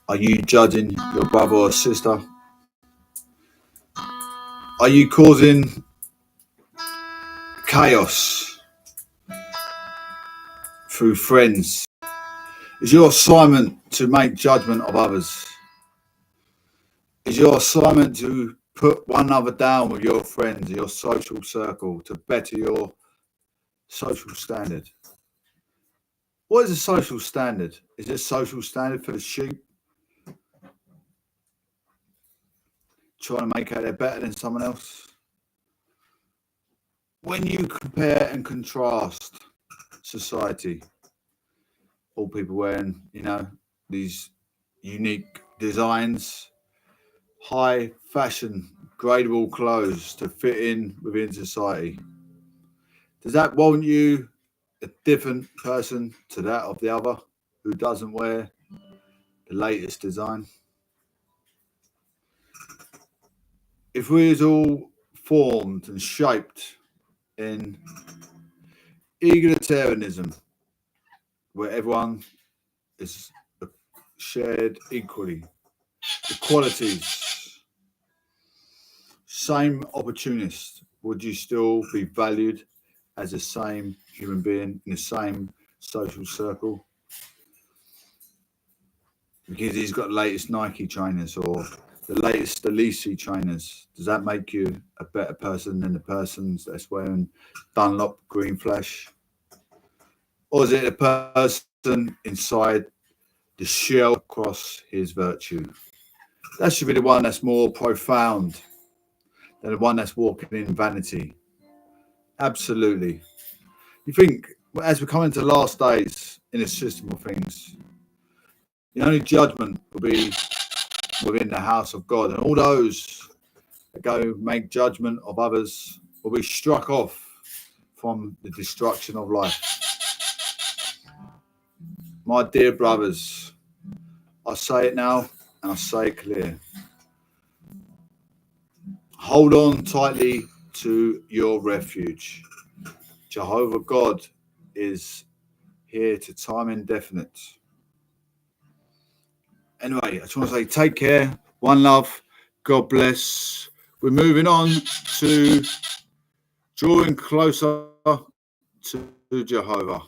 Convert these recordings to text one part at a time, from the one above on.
Are you judging your brother or sister? Are you causing chaos through friends? Is your assignment to make judgment of others? Is your assignment to put one another down with your friends, your social circle, to better your social standard? What is a social standard? Is it a social standard for the sheep? Trying to make out they're better than someone else? When you compare and contrast society, all people wearing, these unique designs, high fashion, gradable clothes to fit in within society. Does that warrant you a different person to that of the other who doesn't wear the latest design? If we is all formed and shaped in egalitarianism, where everyone is shared equally, equalities, same opportunist, would you still be valued as the same human being in the same social circle? Because he's got the latest Nike trainers or the latest Alesis trainers, does that make you a better person than the person that's wearing Dunlop Green Flash? Or is it a person inside the shell across his virtue? That should be the one that's more profound than the one that's walking in vanity. Absolutely. You think, as we come into the last days in the system of things, the only judgment will be within the house of God, and all those that go make judgment of others will be struck off from the destruction of life. My dear brothers, I say it now and I say it clear. Hold on tightly to your refuge. Jehovah God is here to time indefinite. Anyway, I just want to say take care, one love, God bless. We're moving on to drawing closer to Jehovah.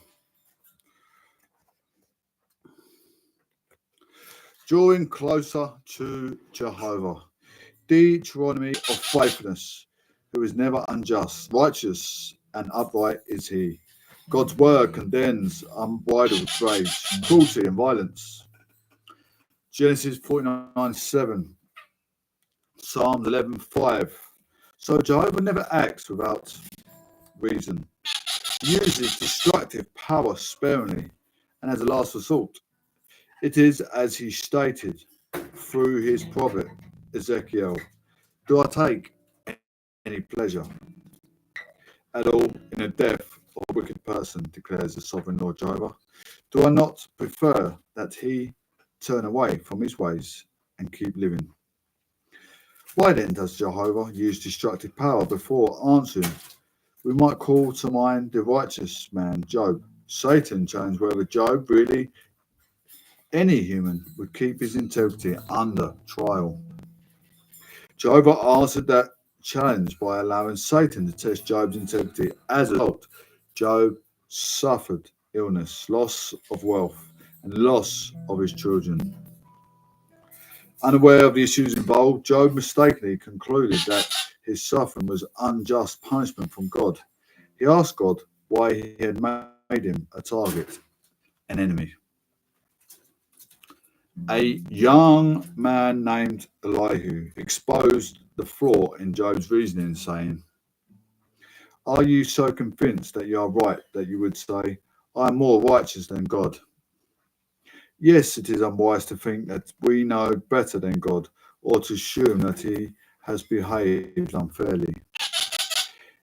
Drawing closer to Jehovah. Deuteronomy of faithfulness, who is never unjust, righteous and upright is he. God's word condemns unbridled rage, cruelty and violence. Genesis 49:7, Psalms 11:5. So Jehovah never acts without reason. He uses destructive power sparingly and as a last resort. It is as he stated through his prophet Ezekiel, do I take any pleasure at all in the death of a wicked person, declares the sovereign Lord Jehovah? Do I not prefer that he turn away from his ways and keep living? Why then does Jehovah use destructive power before answering? We might call to mind the righteous man, Job. Satan challenged whether Job, really any human, would keep his integrity under trial. Jehovah answered that challenge by allowing Satan to test Job's integrity. As a result, Job suffered illness, loss of wealth, and loss of his children. Unaware of the issues involved, Job mistakenly concluded that his suffering was unjust punishment from God. He asked God why he had made him a target, an enemy. A young man named Elihu exposed the flaw in Job's reasoning, saying, are you so convinced that you are right that you would say, I am more righteous than God? Yes, it is unwise to think that we know better than God, or to assume that he has behaved unfairly.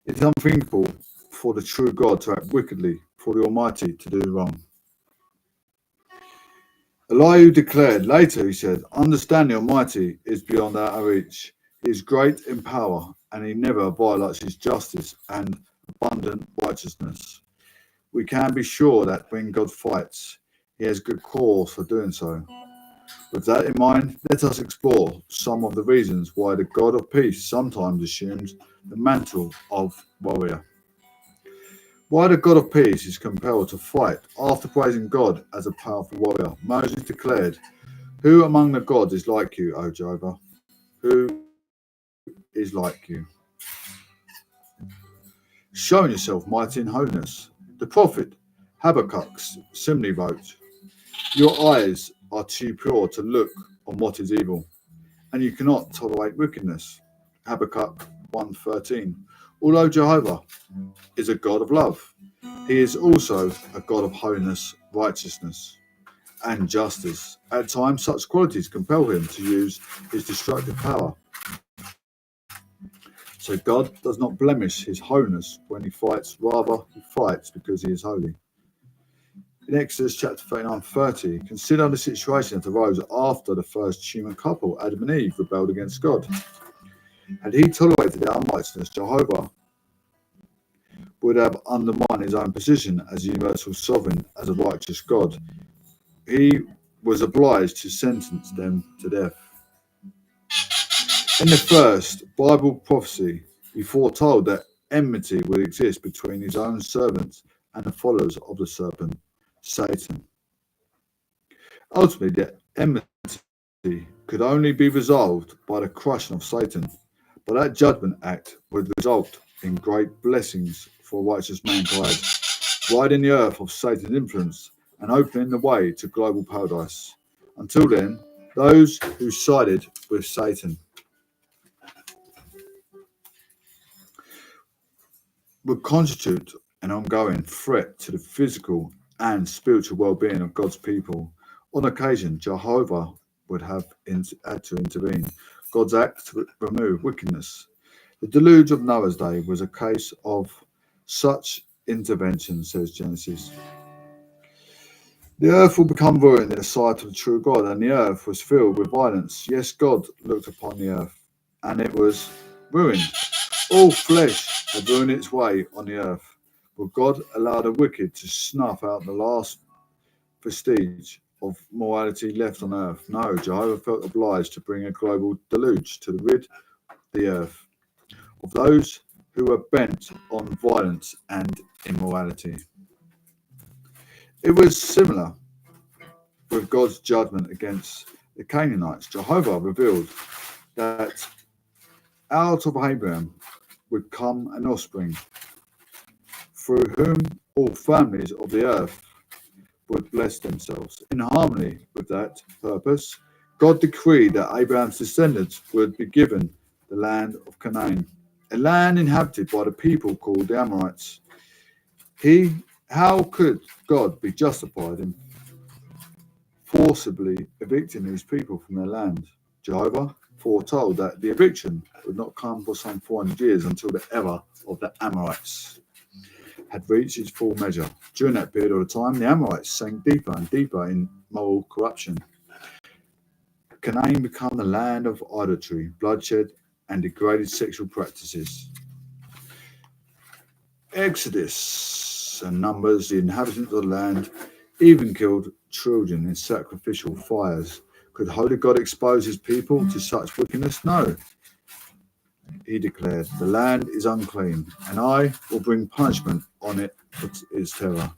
It is unthinkable for the true God to act wickedly, for the Almighty to do wrong. Elihu declared, later he said, understand the Almighty is beyond our reach. He is great in power, and he never violates his justice and abundant righteousness. We can be sure that when God fights, He has good cause for doing so. With that in mind, let us explore some of the reasons why the God of peace sometimes assumes the mantle of warrior. Why the God of peace is compelled to fight after praising God as a powerful warrior. Moses declared, "Who among the gods is like you, O Jehovah? Who is like you? Showing yourself mighty in holiness." The prophet Habakkuk similarly wrote, "Your eyes are too pure to look on what is evil, and you cannot tolerate wickedness." Habakkuk 1:13. Although Jehovah is a God of love, he is also a God of holiness, righteousness, and justice. At times, such qualities compel him to use his destructive power. So God does not blemish his holiness when he fights, rather, he fights because he is holy. In Exodus chapter 39:30, consider the situation that arose after the first human couple, Adam and Eve, rebelled against God. Had he tolerated their unrighteousness, Jehovah would have undermined his own position as universal sovereign, as a righteous God. He was obliged to sentence them to death. In the first Bible prophecy, he foretold that enmity would exist between his own servants and the followers of the serpent, Satan. Ultimately, the enmity could only be resolved by the crushing of Satan, but that judgment act would result in great blessings for righteous mankind, riding the earth of Satan's influence and opening the way to global paradise. Until then, those who sided with Satan would constitute an ongoing threat to the physical and spiritual well-being of God's people. On occasion, Jehovah would have had to intervene. God's act to remove wickedness. The deluge of Noah's day was a case of such intervention, says Genesis. The earth will become ruined in the sight of the true God, and the earth was filled with violence. Yes, God looked upon the earth, and it was ruined. All flesh had ruined its way on the earth. Will God allow the wicked to snuff out the last vestige of morality left on earth? No, Jehovah felt obliged to bring a global deluge to rid the earth of those who were bent on violence and immorality. It was similar with God's judgment against the Canaanites. Jehovah revealed that out of Abraham would come an offspring through whom all families of the earth would bless themselves. In harmony with that purpose, God decreed that Abraham's descendants would be given the land of Canaan, a land inhabited by the people called the Amorites. How could God be justified in forcibly evicting these people from their land? Jehovah foretold that the eviction would not come for some 400 years until the era of the Amorites had reached its full measure. During that period of time, the Amorites sank deeper and deeper in moral corruption. Canaan became the land of idolatry, bloodshed, and degraded sexual practices. Exodus and Numbers, the inhabitants of the land, even killed children in sacrificial fires. Could Holy God expose his people to such wickedness? No. He declared, "The land is unclean, and I will bring punishment on it for its terror,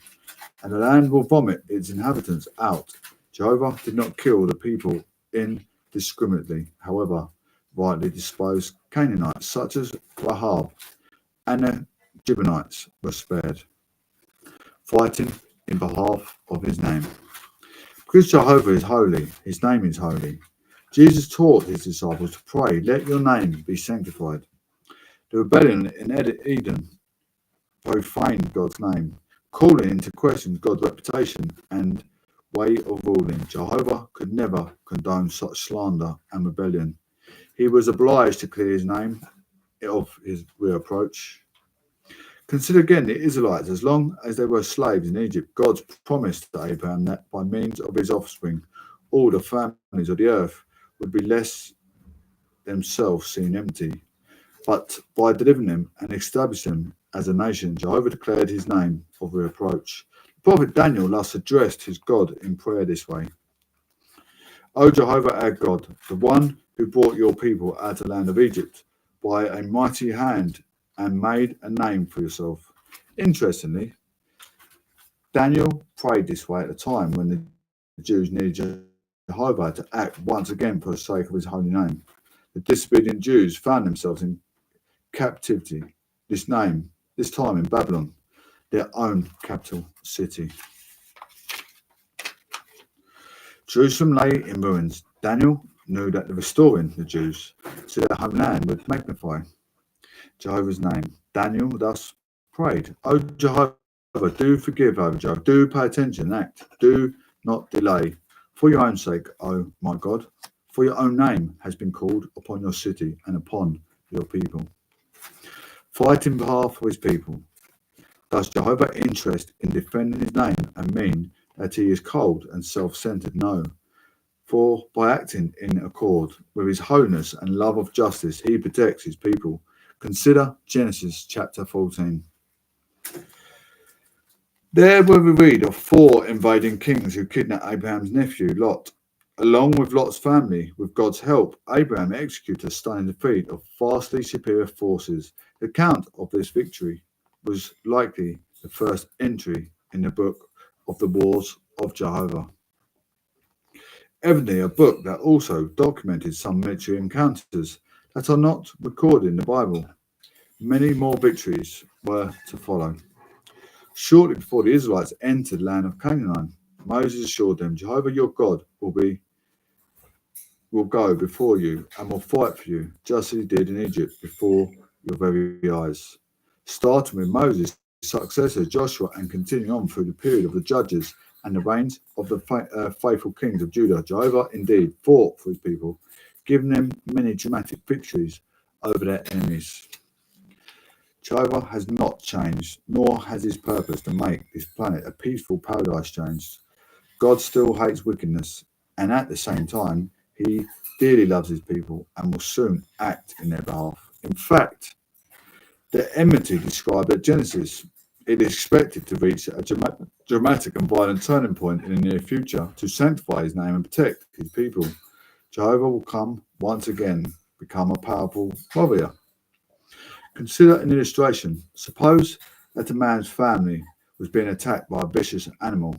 and the land will vomit its inhabitants out." Jehovah did not kill the people indiscriminately, however, rightly disposed Canaanites such as Rahab and the Gibeonites were spared, fighting in behalf of his name. Because Jehovah is holy, his name is holy. Jesus taught his disciples to pray, "Let your name be sanctified." The rebellion in Eden profaned God's name, calling into question God's reputation and way of ruling. Jehovah could never condone such slander and rebellion. He was obliged to clear his name of his reproach. Consider again the Israelites. As long as they were slaves in Egypt, God promised to Abraham that by means of his offspring, all the families of the earth would be less themselves seen empty, but by delivering them and establishing them as a nation. Jehovah declared his name of reproach. The Prophet Daniel thus addressed his God in prayer this way: O Jehovah our God, the one who brought your people out of the land of Egypt by a mighty hand and made a name for yourself. Interestingly, Daniel prayed this way at a time when the Jews needed Jehovah to act once again for the sake of his holy name. The disobedient Jews found themselves in captivity, this time in Babylon, their own capital city. Jerusalem lay in ruins. Daniel knew that the restoring the Jews to their homeland would magnify Jehovah's name. Daniel thus prayed, O Jehovah, do forgive, O Jehovah, do pay attention, act, do not delay. For your own sake, O my God, for your own name has been called upon your city and upon your people. Fight in behalf of his people. Does Jehovah interest in defending his name and mean that he is cold and self-centered? No. For by acting in accord with his holiness and love of justice, he protects his people. Consider Genesis chapter 14. There where we read of 4 invading kings who kidnapped Abraham's nephew Lot. Along with Lot's family, with God's help, Abraham executed a stunning defeat of vastly superior forces. The account of this victory was likely the first entry in the book of the Wars of Jehovah. Evidently, a book that also documented some military encounters that are not recorded in the Bible. Many more victories were to follow. Shortly before the Israelites entered the land of Canaan, Moses assured them, Jehovah your God will go before you and will fight for you, just as he did in Egypt before your very eyes. Starting with Moses' successor Joshua and continuing on through the period of the judges and the reigns of the faithful kings of Judah, Jehovah indeed fought for his people, giving them many dramatic victories over their enemies. Jehovah has not changed, nor has his purpose to make this planet a peaceful paradise changed. God still hates wickedness, and at the same time, he dearly loves his people and will soon act in their behalf. In fact, the enmity described at Genesis, it is expected to reach a dramatic and violent turning point in the near future to sanctify his name and protect his people. Jehovah will come once again, become a powerful warrior. Consider an illustration. Suppose that a man's family was being attacked by a vicious animal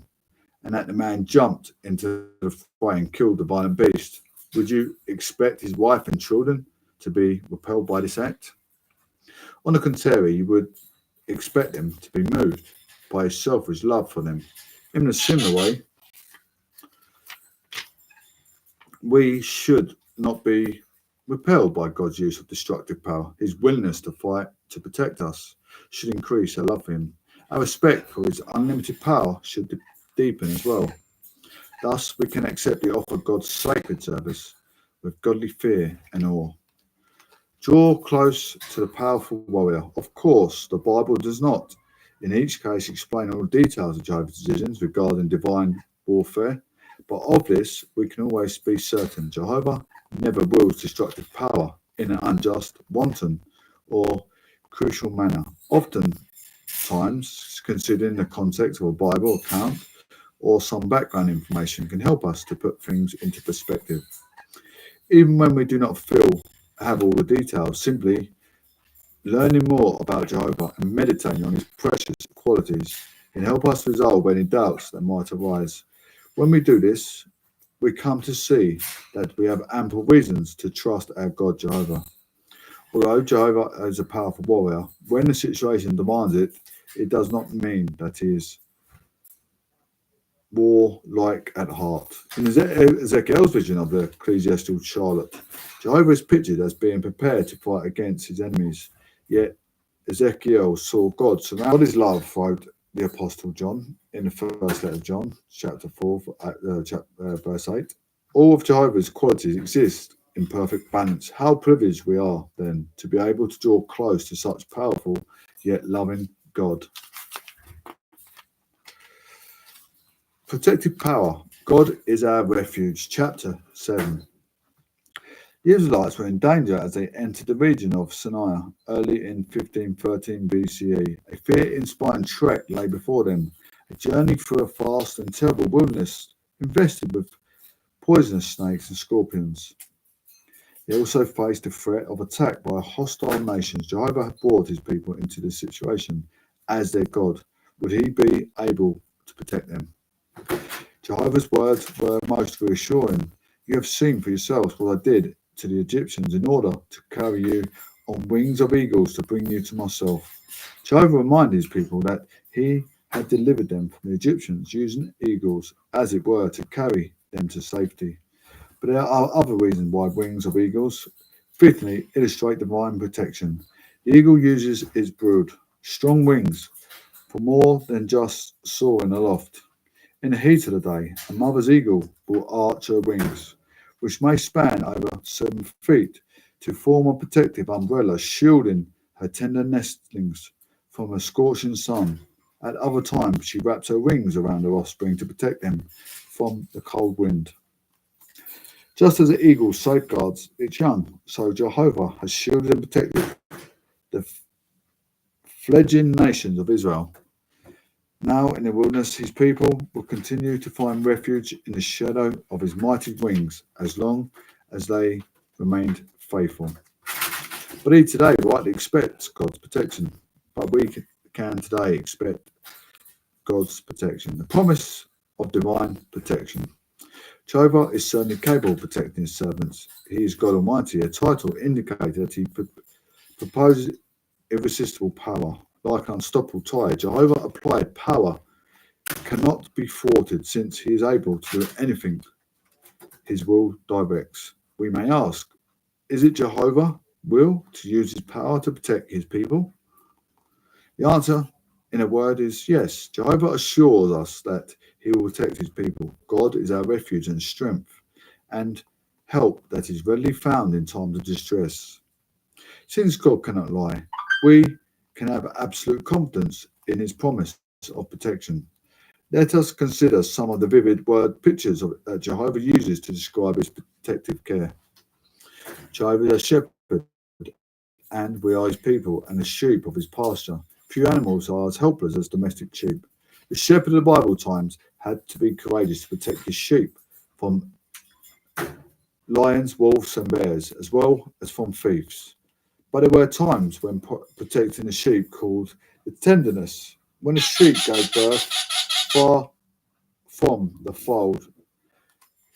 and that the man jumped into the fray and killed the violent beast. Would you expect his wife and children to be repelled by this act? On the contrary, you would expect them to be moved by his selfish love for them. In a similar way, we should not be repelled by God's use of destructive power. His willingness to fight to protect us should increase our love for him. Our respect for his unlimited power should deepen as well. Thus, we can accept the offer of God's sacred service with godly fear and awe. Draw close to the powerful warrior. Of course, the Bible does not, in each case, explain all the details of Jehovah's decisions regarding divine warfare, but of this we can always be certain. Jehovah never wields destructive power in an unjust, wanton, or crucial manner. Oftentimes, considering the context of a Bible account or some background information can help us to put things into perspective. Even when we do not have all the details, simply learning more about Jehovah and meditating on his precious qualities can help us resolve any doubts that might arise. When we do this, we come to see that we have ample reasons to trust our God Jehovah. Although Jehovah is a powerful warrior, when the situation demands it, it does not mean that he is warlike at heart. In Ezekiel's vision of the ecclesiastical Charlotte, Jehovah is pictured as being prepared to fight against his enemies. Yet Ezekiel saw God surround his love, wrote the Apostle John in the first letter of John, chapter 4, verse 8. All of Jehovah's qualities exist in perfect balance. How privileged we are, then, to be able to draw close to such powerful yet loving God. Protective power. God is our refuge. Chapter 7. The Israelites were in danger as they entered the region of Sinai early in 1513 BCE. A fear-inspiring trek lay before them a journey through a vast and terrible wilderness infested with poisonous snakes and scorpions. He also faced the threat of attack by hostile nations. Jehovah had brought his people into this situation as their God. Would he be able to protect them? Jehovah's words were most reassuring. You have seen for yourselves what I did to the Egyptians in order to carry you on wings of eagles to bring you to myself. Jehovah reminded his people that he had delivered them from the Egyptians using eagles, as it were, to carry them to safety. But there are other reasons why wings of eagles fittingly illustrate divine protection. The eagle uses its brood, strong wings, for more than just soaring aloft. In the heat of the day, a mother's eagle will arch her wings, which may span over 7 feet, to form a protective umbrella shielding her tender nestlings from a scorching sun. At other times, she wraps her wings around her offspring to protect them from the cold wind. Just as the eagle safeguards its young, so Jehovah has shielded and protected the fledgling nations of Israel. Now in the wilderness, his people will continue to find refuge in the shadow of his mighty wings as long as they remained faithful. But he today rightly expects God's protection. But we can today expect God's protection. The promise of divine protection. Jehovah is certainly capable of protecting his servants. He is God Almighty, a title indicated that he proposes irresistible power. Like an unstoppable tide, Jehovah applied power cannot be thwarted, since he is able to do anything his will directs. We may ask, is it Jehovah's will to use his power to protect his people? The answer, in a word, is yes. Jehovah assures us that he will protect his people. God is our refuge and strength and help that is readily found in times of distress. Since God cannot lie, we can have absolute confidence in his promise of protection. Let us consider some of the vivid word pictures that Jehovah uses to describe his protective care. Jehovah is a shepherd, and we are his people and the sheep of his pasture. Few animals are as helpless as domestic sheep. The shepherd of the Bible times had to be courageous to protect his sheep from lions, wolves, and bears, as well as from thieves. But there were times when protecting the sheep called the tenderness. When a sheep gave birth far from the fold,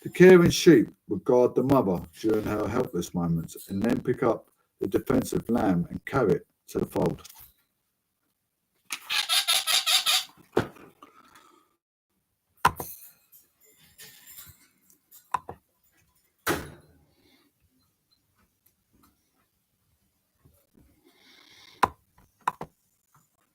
the caring sheep would guard the mother during her helpless moments and then pick up the defensive lamb and carry it to the fold.